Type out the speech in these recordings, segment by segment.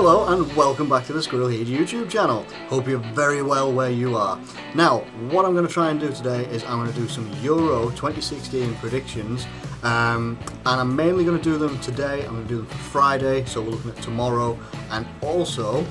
Hello and welcome back to the Squirrel Heed YouTube channel. Hope you're very well where you are. Now, what I'm going to try and do today is I'm going to do some Euro 2016 predictions, and I'm mainly going to do them today. I'm going to do them for Friday, so we're looking at tomorrow, and also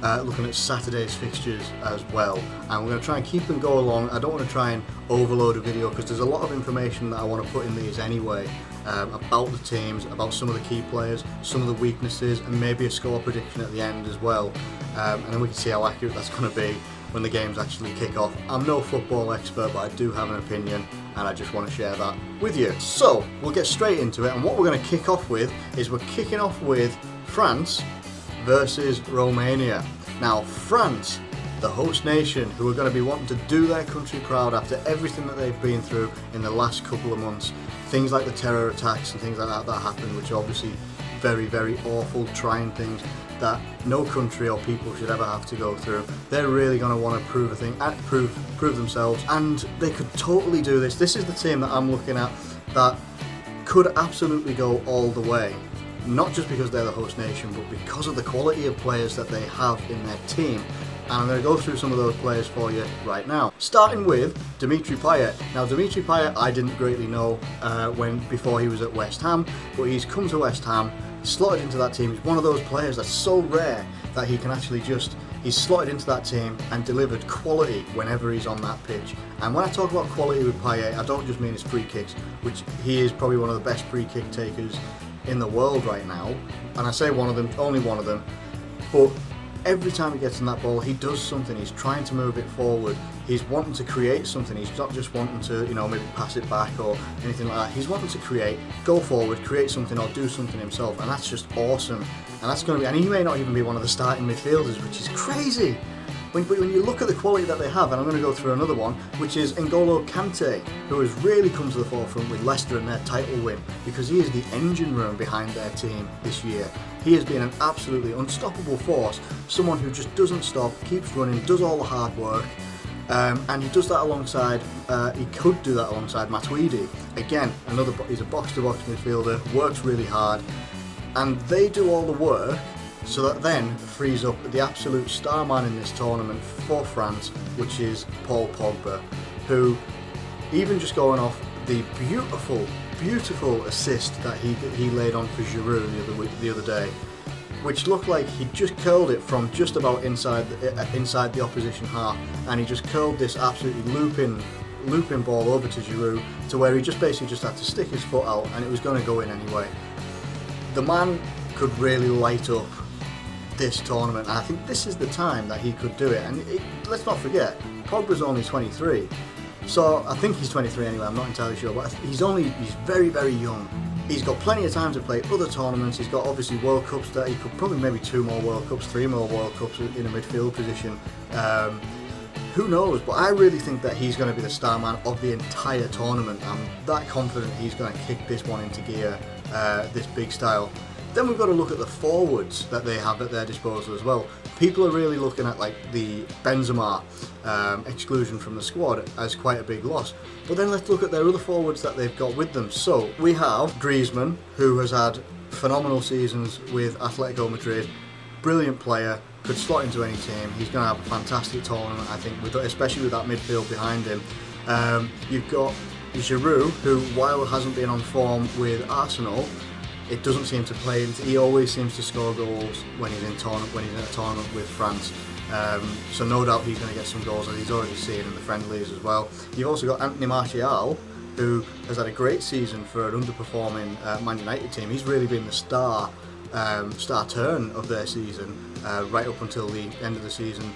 looking at Saturday's fixtures as well. And we're going to try and keep them go along. I don't want to try and overload a video because there's a lot of information that I want to put in these anyway. About the teams, about some of the key players, some of the weaknesses, and maybe a score prediction at the end as well. And then we can see how accurate that's going to be when the games actually kick off. I'm no football expert, but I do have an opinion, and I just want to share that with you. So we'll get straight into it, and what we're going to kick off with is we're kicking off with France versus Romania. Now, France, the host nation, who are going to be wanting to do their country proud after everything that they've been through in the last couple of months. Things like the terror attacks and things like that happened, which are obviously very, very awful, trying things that no country or people should ever have to go through. They're really going to want to prove themselves, and they could totally do this. This is the team that I'm looking at that could absolutely go all the way. Not just because they're the host nation, but because of the quality of players that they have in their team. And I'm going to go through some of those players for you right now. Starting with Dimitri Payet. Now, Dimitri Payet I didn't greatly know before he was at West Ham, but he's come to West Ham, slotted into that team. He's one of those players that's so rare that he can actually he's slotted into that team and delivered quality whenever he's on that pitch. And when I talk about quality with Payet, I don't just mean his free kicks, which he is probably one of the best free kick takers in the world right now. And I say one of them, only one of them, but every time he gets in that ball, he does something. He's trying to move it forward. He's wanting to create something. He's not just wanting to, maybe pass it back or anything like that. He's wanting to create, go forward, create something or do something himself. And that's just awesome. And that's going to be, and he may not even be one of the starting midfielders, which is crazy. When you look at the quality that they have, and I'm going to go through another one, which is N'Golo Kante, who has really come to the forefront with Leicester and their title win, because he is the engine room behind their team this year. He has been an absolutely unstoppable force, someone who just doesn't stop, keeps running, does all the hard work, and he does that alongside, he could do that alongside Matuidi. Again, he's a box-to-box midfielder, works really hard, and they do all the work, so that then frees up the absolute star man in this tournament for France, which is Paul Pogba, who, even just going off the beautiful assist that he laid on for Giroud the other day, which looked like he just curled it from just about inside the opposition half, and he just curled this absolutely looping ball over to Giroud, to where he just basically had to stick his foot out and it was going to go in anyway. The man could really light up this tournament, and I think this is the time that he could do it. And let's not forget, Pogba's only 23, so I think he's 23 anyway, I'm not entirely sure, but he's very, very young. He's got plenty of time to play other tournaments. He's got obviously World Cups that he could probably maybe 2 more World Cups, 3 more World Cups in a midfield position. Who knows, but I really think that he's going to be the star man of the entire tournament. I'm that confident he's going to kick this one into gear, this big style. Then we've got to look at the forwards that they have at their disposal as well. People are really looking at like the Benzema exclusion from the squad as quite a big loss. But then let's look at their other forwards that they've got with them. So we have Griezmann, who has had phenomenal seasons with Atletico Madrid. Brilliant player, could slot into any team. He's going to have a fantastic tournament, I think, especially with that midfield behind him. You've got Giroud, who, while hasn't been on form with Arsenal, it doesn't seem to play. He always seems to score goals when he's in a tournament with France. So no doubt he's going to get some goals, as he's already seen in the friendlies as well. You've also got Anthony Martial, who has had a great season for an underperforming Man United team. He's really been the star turn of their season, right up until the end of the season.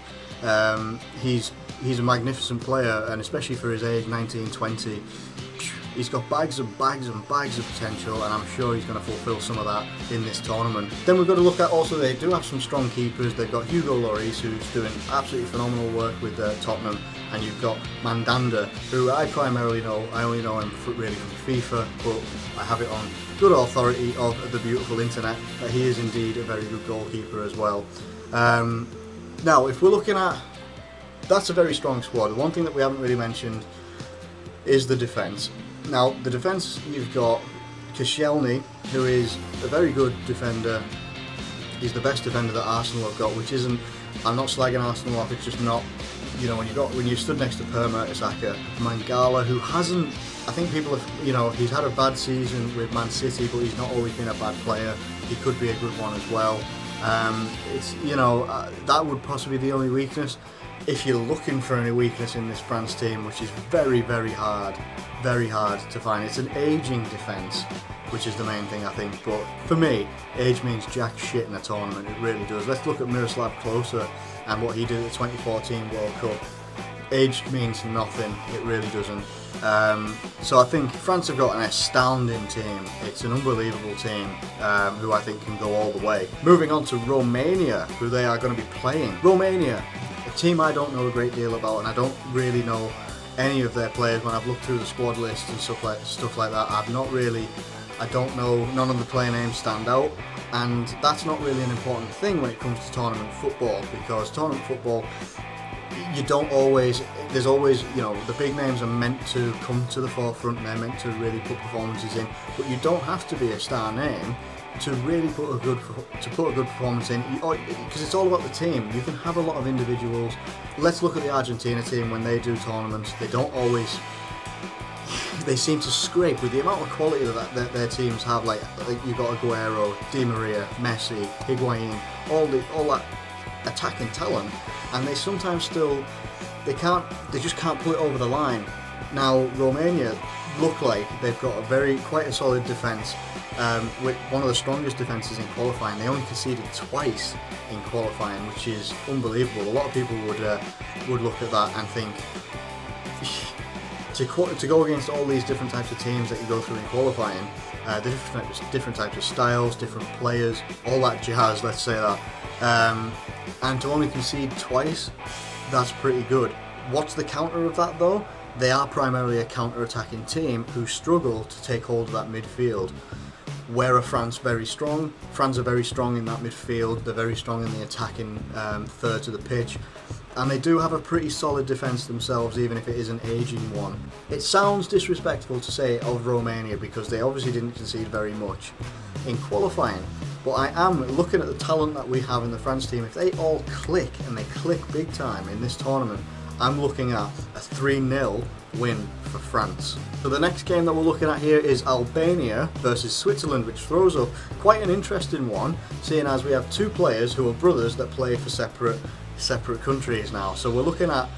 He's a magnificent player, and especially for his age, 19, 20. He's got bags and bags and bags of potential, and I'm sure he's going to fulfil some of that in this tournament. Then we've got to look at also, they do have some strong keepers. They've got Hugo Lloris, who's doing absolutely phenomenal work with Tottenham, and you've got Mandanda, who I only know him really from FIFA, but I have it on good authority of the beautiful internet that he is indeed a very good goalkeeper as well. Now, if we're looking at, that's a very strong squad. The one thing that we haven't really mentioned is the defence. Now, the defence, you've got Koscielny, who is a very good defender, He's the best defender that Arsenal have got, which isn't. I'm not slagging Arsenal off. It's just not. You know, when you stood next to Per Mertesacker, Mangala, who hasn't. I think people have. You know, he's had a bad season with Man City, but he's not always been a bad player. He could be a good one as well. It's that would possibly be the only weakness. If you're looking for any weakness in this France team, which is very, very hard to find, it's an ageing defence, which is the main thing I think. But for me, age means jack shit in a tournament. It really does. Let's look at Miroslav Klose and what he did at the 2014 World Cup. Age means nothing. It really doesn't. So I think France have got an astounding team. It's an unbelievable team who I think can go all the way. Moving on to Romania, who they are going to be playing. Romania, a team I don't know a great deal about, and I don't really know any of their players. When I've looked through the squad list and stuff like that, I don't know, none of the player names stand out, and that's not really an important thing when it comes to tournament football, because tournament football, there's always, you know, the big names are meant to come to the forefront and they're meant to really put performances in, but you don't have to be a star name to really put a good performance in, because it's all about the team. You can have a lot of individuals. Let's look at the Argentina team when they do tournaments. They don't always. They seem to scrape with the amount of quality that their teams have. Like you've got Aguero, Di Maria, Messi, Higuain, all that attacking talent, and they sometimes they just can't put it over the line. Now Romania look like they've got quite a solid defence, with one of the strongest defences in qualifying. They only conceded twice in qualifying, which is unbelievable. A lot of people would look at that and think to go against all these different types of teams that you go through in qualifying, different types of styles, different players, all that jazz, let's say that, and to only concede twice, that's pretty good. What's the counter of that though? They are primarily a counter-attacking team who struggle to take hold of that midfield. Where are France very strong? France are very strong in that midfield. They're very strong in the attacking thirds of the pitch. And they do have a pretty solid defence themselves, even if it is an ageing one. It sounds disrespectful to say of Romania because they obviously didn't concede very much in qualifying. But I am looking at the talent that we have in the France team. If they all click, and they click big time in this tournament, I'm looking at a 3-0 win for France. So the next game that we're looking at here is Albania versus Switzerland, which throws up quite an interesting one, seeing as we have two players who are brothers that play for separate countries now. So we're looking at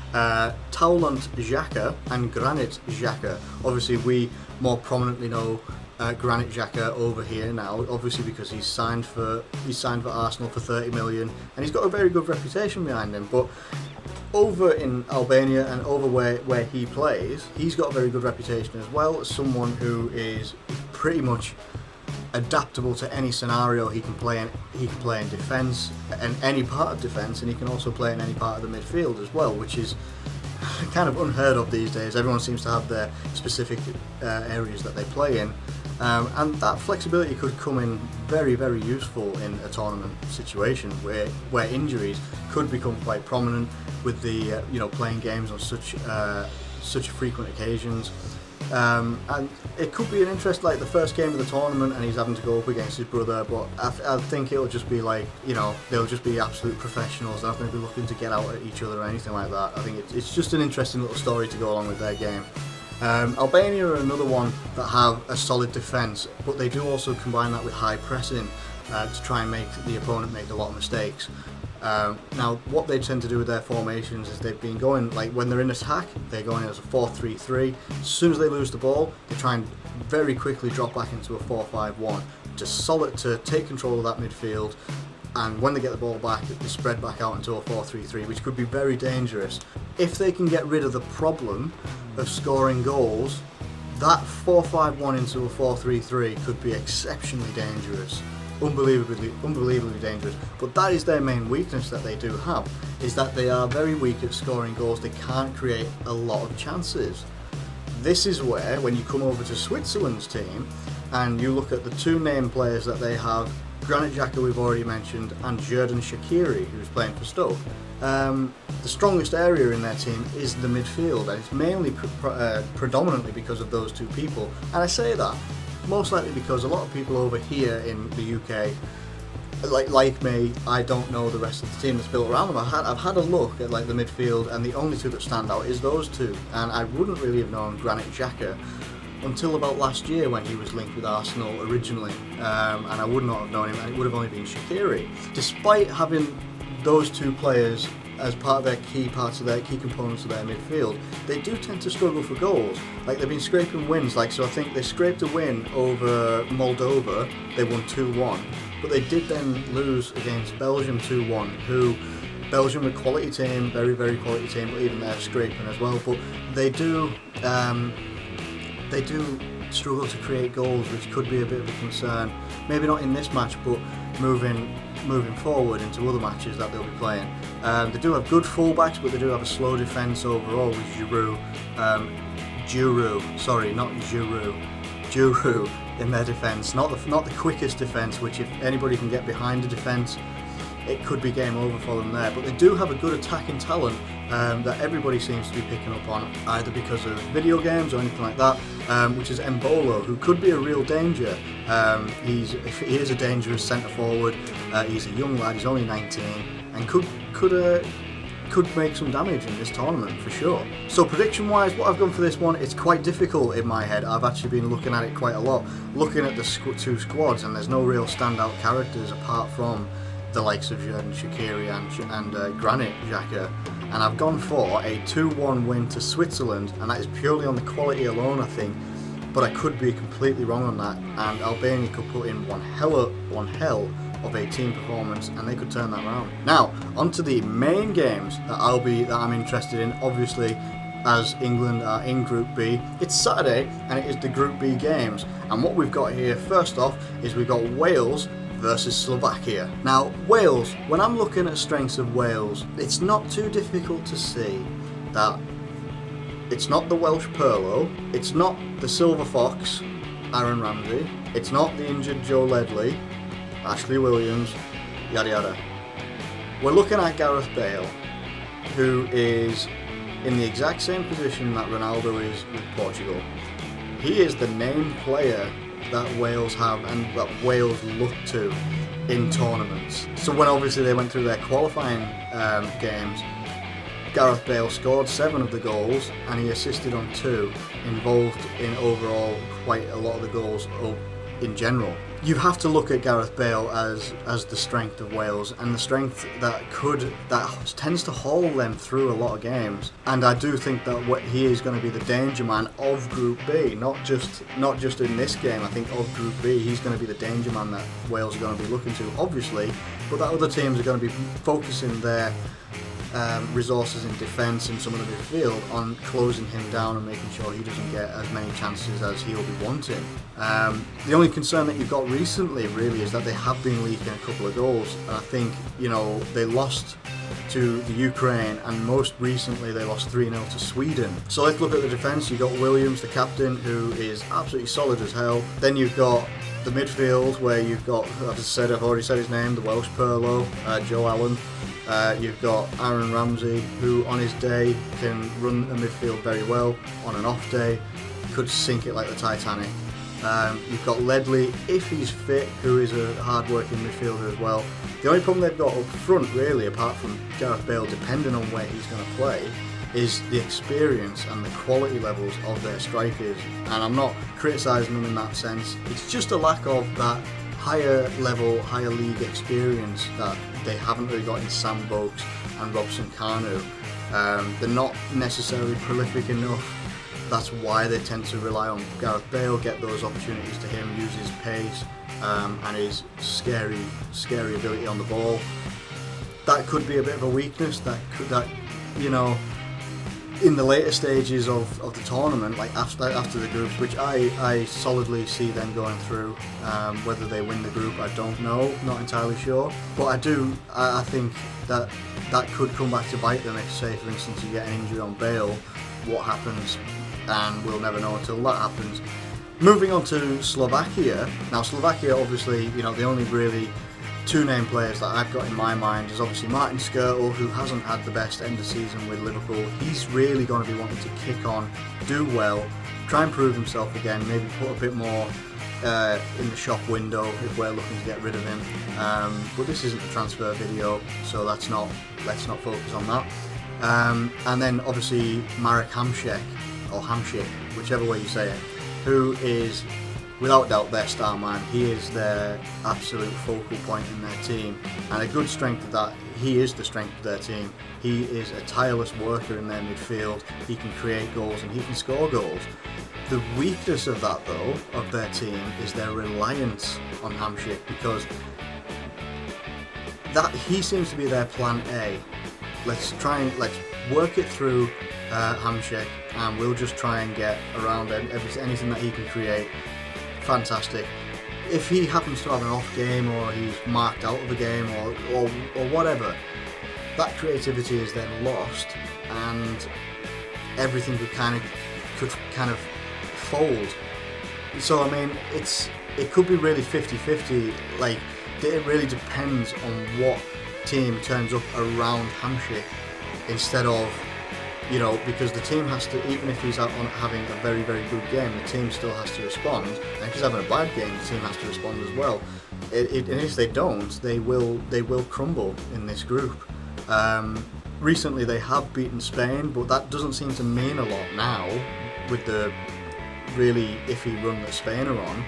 Taulant Xhaka and Granit Xhaka. Obviously we more prominently know Granit Xhaka over here now, obviously because he's signed for Arsenal for 30 million and he's got a very good reputation behind him. But over in Albania and over where he plays, he's got a very good reputation as well as someone who is pretty much adaptable to any scenario. He can play in defence and any part of defence, and he can also play in any part of the midfield as well, which is kind of unheard of these days. Everyone seems to have their specific areas that they play in, and that flexibility could come in very, very useful in a tournament situation where injuries could become quite prominent with the playing games on such frequent occasions. And it could be an interest, like the first game of the tournament and he's having to go up against his brother, but I think it'll just be like, they'll just be absolute professionals. They're not going to be looking to get out at each other or anything like that. I think it's just an interesting little story to go along with their game. Albania are another one that have a solid defence, but they do also combine that with high pressing to try and make the opponent make a lot of mistakes. Now, what they tend to do with their formations is they've been going, like when they're in attack, they're going as a 4-3-3. As soon as they lose the ball, they try and very quickly drop back into a 4-5-1 to take control of that midfield. And when they get the ball back, they spread back out into a 4-3-3, which could be very dangerous. If they can get rid of the problem of scoring goals, that 4-5-1 into a 4-3-3 could be exceptionally dangerous. Unbelievably dangerous. But that is their main weakness that they do have, is that they are very weak at scoring goals. They can't create a lot of chances. This is where, when you come over to Switzerland's team and you look at the two named players that they have, Granit Xhaka we've already mentioned, and Xherdan Shaqiri, who's playing for Stoke. The strongest area in their team is the midfield, and it's mainly predominantly because of those two people. And I say that most likely because a lot of people over here in the UK, like me, I don't know the rest of the team that's built around them. I've had a look at like the midfield, and the only two that stand out is those two. And I wouldn't really have known Granit Xhaka until about last year when he was linked with Arsenal originally, and I would not have known him, and it would have only been Shaqiri. Despite having those two players as part of their key components of their midfield, they do tend to struggle for goals. Like, they've been scraping wins, so I think they scraped a win over Moldova, they won 2-1, but they did then lose against Belgium 2-1, who Belgium a quality team, very, very quality team, but even they're scraping as well. But they do struggle to create goals, which could be a bit of a concern. Maybe not in this match, but moving forward into other matches that they'll be playing. They do have good fullbacks, but they do have a slow defence overall with Giroud in their defence. Not the quickest defence, which if anybody can get behind the defence, it could be game over for them there. But they do have a good attacking talent that everybody seems to be picking up on, either because of video games or anything like that, which is Embolo, who could be a real danger. He is a dangerous centre forward. He's a young lad, he's only 19, and could make some damage in this tournament for sure. So prediction wise, what I've done for this one, it's quite difficult in my head. I've actually been looking at it quite a lot, looking at the two squads, and there's no real standout characters apart from the likes of Shaqiri and Granit Xhaka, and I've gone for a 2-1 win to Switzerland, and that is purely on the quality alone, I think, but I could be completely wrong on that, and Albania could put in one hell of a team performance, and they could turn that around. Now, onto the main games that I'm interested in. Obviously, as England are in Group B, it's Saturday, and it is the Group B games, and what we've got here, first off, is we've got Wales versus Slovakia. Now, Wales, when I'm looking at strengths of Wales, it's not too difficult to see that it's not the Welsh Pirlo, it's not the Silver Fox, Aaron Ramsey, it's not the injured Joe Ledley, Ashley Williams, yada yada. We're looking at Gareth Bale, who is in the exact same position that Ronaldo is with Portugal. He is the named player that Wales have and that Wales look to in tournaments. So when obviously they went through their qualifying games, Gareth Bale scored 7 of the goals and he assisted on 2, involved in overall quite a lot of the goals in general. You have to look at Gareth Bale as the strength of Wales, and the strength that tends to haul them through a lot of games. And I do think that he is going to be the danger man of Group B, not just in this game. I think of Group B, he's going to be the danger man that Wales are going to be looking to, obviously, but that other teams are going to be focusing their resources in defence and some of the midfield on closing him down and making sure he doesn't get as many chances as he'll be wanting. The only concern that you've got recently really is that they have been leaking a couple of goals, and I think they lost to the Ukraine, and most recently they lost 3-0 to Sweden. So let's look at the defence. You've got Williams, the captain, who is absolutely solid as hell. Then you've got the midfield, where you've got, I've already said his name, the Welsh Pirlo, Joe Allen. You've got Aaron Ramsey, who on his day can run a midfield very well. On an off day, could sink it like the Titanic. You've got Ledley, if he's fit, who is a hard-working midfielder as well. The only problem they've got up front, really, apart from Gareth Bale, depending on where he's going to play, is the experience and the quality levels of their strikers. And I'm not criticising them in that sense. It's just a lack of that higher level, higher league experience that they haven't really got in Sam Vokes and Robson Kanu. They're not necessarily prolific enough. That's why they tend to rely on Gareth Bale, get those opportunities to him, use his pace and his scary ability on the ball. That could be a bit of a weakness. In the later stages of the tournament, like after the groups, which I solidly see them going through. Whether they win the group, I don't know, not entirely sure. But I think that could come back to bite them if, say, for instance, you get an injury on Bale. What happens? And we'll never know until that happens. Moving on to Slovakia. Now, Slovakia, obviously, the only really 2 name players that I've got in my mind is obviously Martin Skrtel, who hasn't had the best end of season with Liverpool. He's really going to be wanting to kick on, do well, try and prove himself again, maybe put a bit more in the shop window if we're looking to get rid of him. But this isn't a transfer video, so let's not focus on that. And then obviously Marek Hamšík, or Hamšík, whichever way you say it, who is without doubt their star man. He is their absolute focal point in their team, and a good strength of that, he is the strength of their team. He is a tireless worker in their midfield. He can create goals and he can score goals. The weakness of that, though, of their team, is their reliance on Hamšík, because that he seems to be their plan A. Let's work it through Hamšík, and we'll just try and get around anything that he can create. Fantastic. If he happens to have an off game, or he's marked out of a game, or whatever, that creativity is then lost, and everything could kind of fold. So I mean, it could be really 50-50. Like, it really depends on what team turns up around Hamšík, instead of, you know, because the team has to, even if he's out on having a very, very good game, the team still has to respond. And if he's having a bad game, the team has to respond as well. And if they don't, they will crumble in this group. Recently they have beaten Spain, but that doesn't seem to mean a lot now with the really iffy run that Spain are on.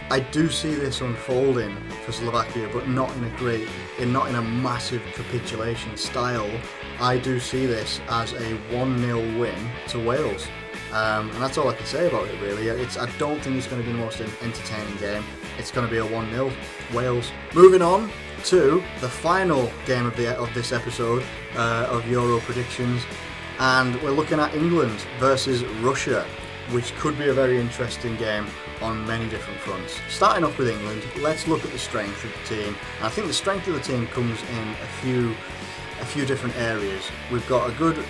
I do see this unfolding for Slovakia, but not in a massive capitulation style. I do see this as a 1-0 win to Wales, and that's all I can say about it really. I don't think it's going to be the most entertaining game. It's going to be a 1-0 Wales. Moving on to the final game of this episode of Euro predictions, and we're looking at England versus Russia, which could be a very interesting game on many different fronts. Starting off with England, let's look at the strength of the team. And I think the strength of the team comes in a few different areas. We've got a good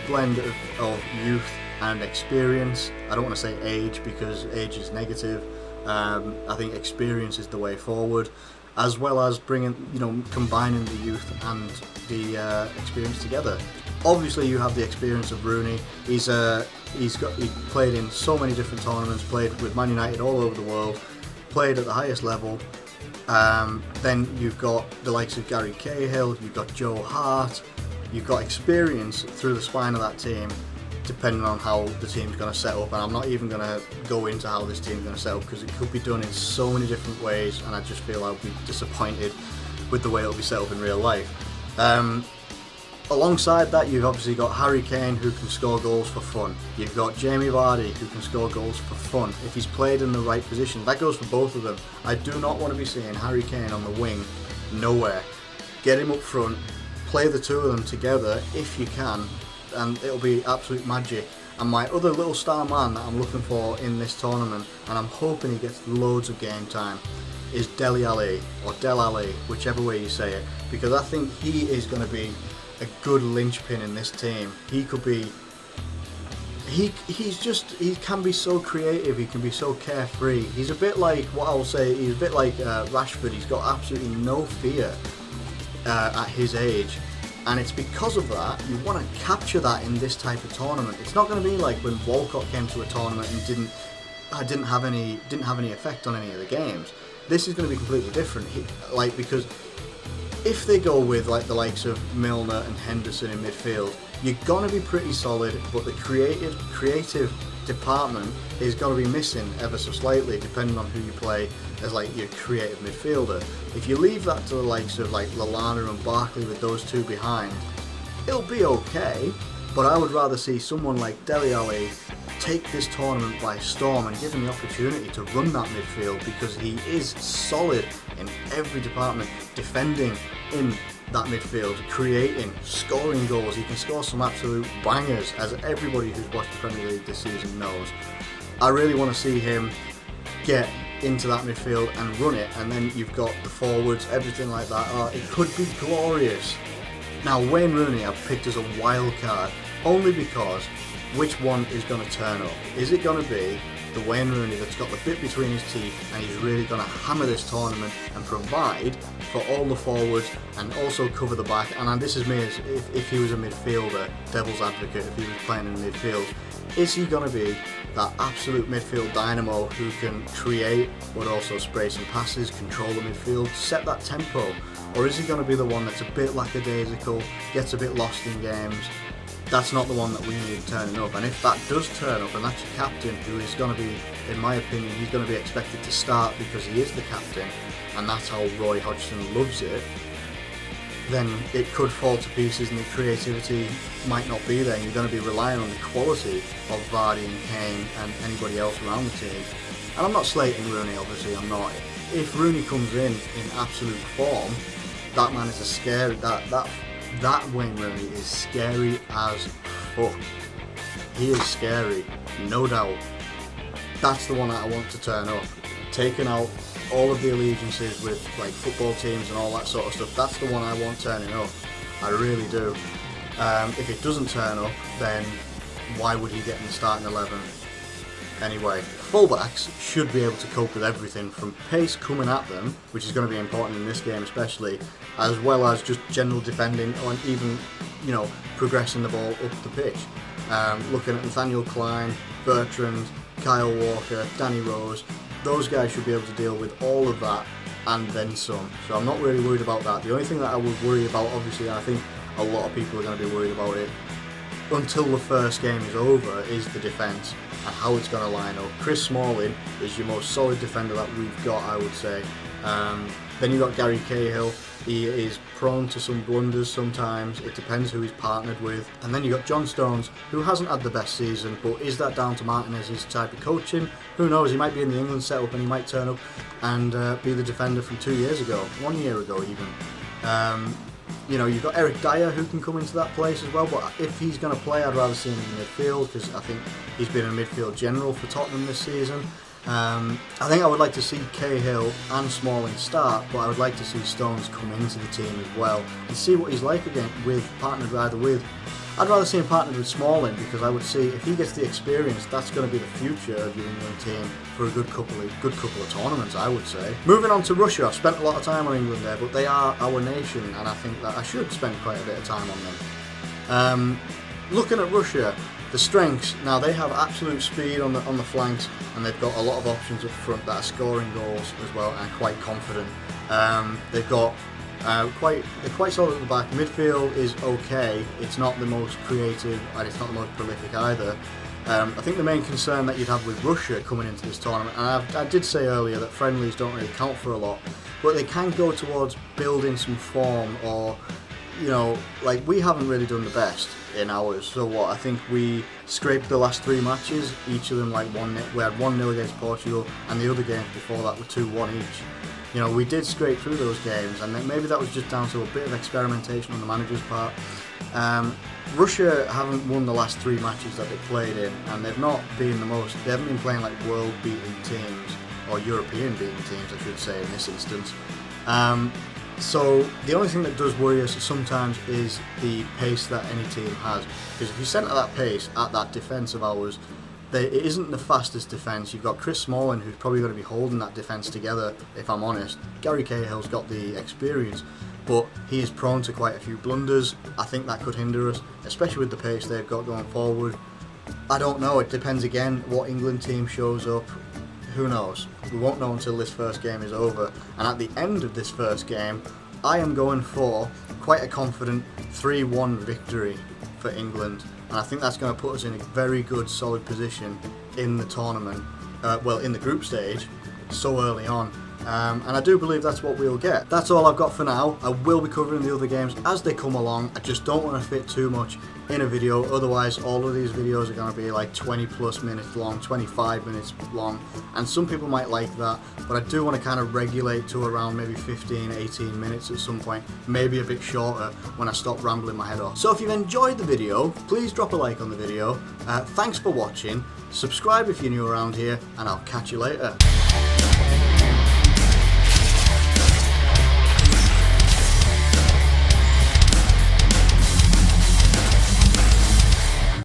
blend of youth and experience. I don't want to say age, because age is negative. I think experience is the way forward, as well as combining the youth and the experience together. Obviously, you have the experience of Rooney. He played in so many different tournaments, played with Man United all over the world, played at the highest level. Then you've got the likes of Gary Cahill, you've got Joe Hart, you've got experience through the spine of that team, depending on how the team's going to set up. And I'm not even going to go into how this team's going to set up, because it could be done in so many different ways, and I just feel I'll be disappointed with the way it'll be set up in real life. Alongside that, you've obviously got Harry Kane, who can score goals for fun. You've got Jamie Vardy, who can score goals for fun if he's played in the right position. That goes for both of them. I do not want to be seeing Harry Kane on the wing nowhere. Get him up front, play the two of them together if you can, and it'll be absolute magic. And my other little star man that I'm looking for in this tournament, and I'm hoping he gets loads of game time, is Dele Alli, or Del Alli, whichever way you say it, because I think he is going to be a good linchpin in this team. He could be. He can be so creative. He can be so carefree. He's a bit like he's a bit like Rashford. He's got absolutely no fear at his age, and it's because of that you want to capture that in this type of tournament. It's not going to be like when Walcott came to a tournament and didn't have any effect on any of the games. This is going to be completely different. Because if they go with the likes of Milner and Henderson in midfield, you're going to be pretty solid, but the creative department is going to be missing ever so slightly, depending on who you play as your creative midfielder. If you leave that to the likes of Lallana and Barkley with those two behind, it'll be okay, but I would rather see someone like Dele Alli take this tournament by storm and give him the opportunity to run that midfield, because he is solid in every department, defending in that midfield, creating, scoring goals. He can score some absolute bangers, as everybody who's watched the Premier League this season knows. I really want to see him get into that midfield and run it, and then you've got the forwards, everything like that. It could be glorious. Now, Wayne Rooney I've picked as a wild card, only because which one is going to turn up? Is it going to be the Wayne Rooney that's got the bit between his teeth, and he's really going to hammer this tournament and provide for all the forwards and also cover the back. And this is me as if he was a midfielder, devil's advocate, if he was playing in midfield. Is he going to be that absolute midfield dynamo who can create but also spray some passes, control the midfield, set that tempo? Or is he going to be the one that's a bit lackadaisical, gets a bit lost in games? That's not the one that we need turning up. And if that does turn up, and that's your captain, who is going to be, in my opinion, he's going to be expected to start because he is the captain, and that's how Roy Hodgson loves it, then it could fall to pieces and the creativity might not be there, and you're going to be relying on the quality of Vardy and Kane and anybody else around the team. And I'm not slating Rooney, obviously, I'm not. If Rooney comes in absolute form, that man is a scary, that Wayne Rooney is scary as fuck. He is scary, no doubt. That's the one that I want to turn up. Taking out all of the allegiances with like football teams and all that sort of stuff, that's the one I want turning up. I really do. If it doesn't turn up, then why would he get in the starting 11? Anyway, fullbacks should be able to cope with everything from pace coming at them, which is going to be important in this game especially, as well as just general defending and even, you know, progressing the ball up the pitch. Looking at Nathaniel Klein, Bertrand, Kyle Walker, Danny Rose, those guys should be able to deal with all of that and then some. So I'm not really worried about that. The only thing that I would worry about, obviously, and I think a lot of people are going to be worried about it until the first game is over, is the defence and how it's going to line up. Chris Smalling is your most solid defender that we've got, I would say. Then you've got Gary Cahill. He is prone to some blunders sometimes. It depends who he's partnered with. And then you've got John Stones, who hasn't had the best season, but is that down to Martinez's type of coaching? Who knows? He might be in the England setup and he might turn up and be the defender from 2 years ago, 1 year ago even. You know, you've got Eric Dyer who can come into that place as well, but if he's going to play, I'd rather see him in midfield because I think he's been a midfield general for Tottenham this season. I think I would like to see Cahill and Smalling start, but I would like to see Stones come into the team as well and see what he's like again partnered either with. I'd rather see him partnered with Smalling because I would see if he gets the experience, that's going to be the future of your England team for a good couple of tournaments, I would say. Moving on to Russia, I've spent a lot of time on England there, but they are our nation, and I think that I should spend quite a bit of time on them. Looking at Russia, the strengths, now they have absolute speed on the flanks, and they've got a lot of options up front that are scoring goals as well and quite confident. They've got they're quite solid at the back. Midfield is okay. It's not the most creative and it's not the most prolific either. I think the main concern that you'd have with Russia coming into this tournament, and I did say earlier that friendlies don't really count for a lot, but they can go towards building some form, or, you know, like we haven't really done the best in ours. So what, I think we scraped the last 3 matches, each of them like 1-0. We had 1-0 against Portugal, and the other games before that were 2-1 each. You know, we did scrape through those games, and then maybe that was just down to a bit of experimentation on the manager's part. Russia haven't won the last 3 matches that they've played in, and they've not been they haven't been playing like world-beating teams, or European-beating teams, I should say, in this instance. So the only thing that does worry us sometimes is the pace that any team has, because if you centre that pace at that defence of ours, it isn't the fastest defence. You've got Chris Smalling, who's probably going to be holding that defence together, if I'm honest. Gary Cahill's got the experience, but he is prone to quite a few blunders. I think that could hinder us, especially with the pace they've got going forward. I don't know, it depends again what England team shows up. Who knows? We won't know until this first game is over. And at the end of this first game, I am going for quite a confident 3-1 victory for England. And I think that's going to put us in a very good, solid position in the tournament, in the group stage, so early on. And I do believe that's what we'll get. That's all I've got for now. I will be covering the other games as they come along. I just don't want to fit too much in a video, otherwise all of these videos are going to be like 20 plus minutes long, 25 minutes long, and some people might like that, but I do want to kind of regulate to around maybe 15, 18 minutes at some point, maybe a bit shorter when I stop rambling my head off. So if you've enjoyed the video, please drop a like on the video. Thanks for watching, subscribe if you're new around here, and I'll catch you later.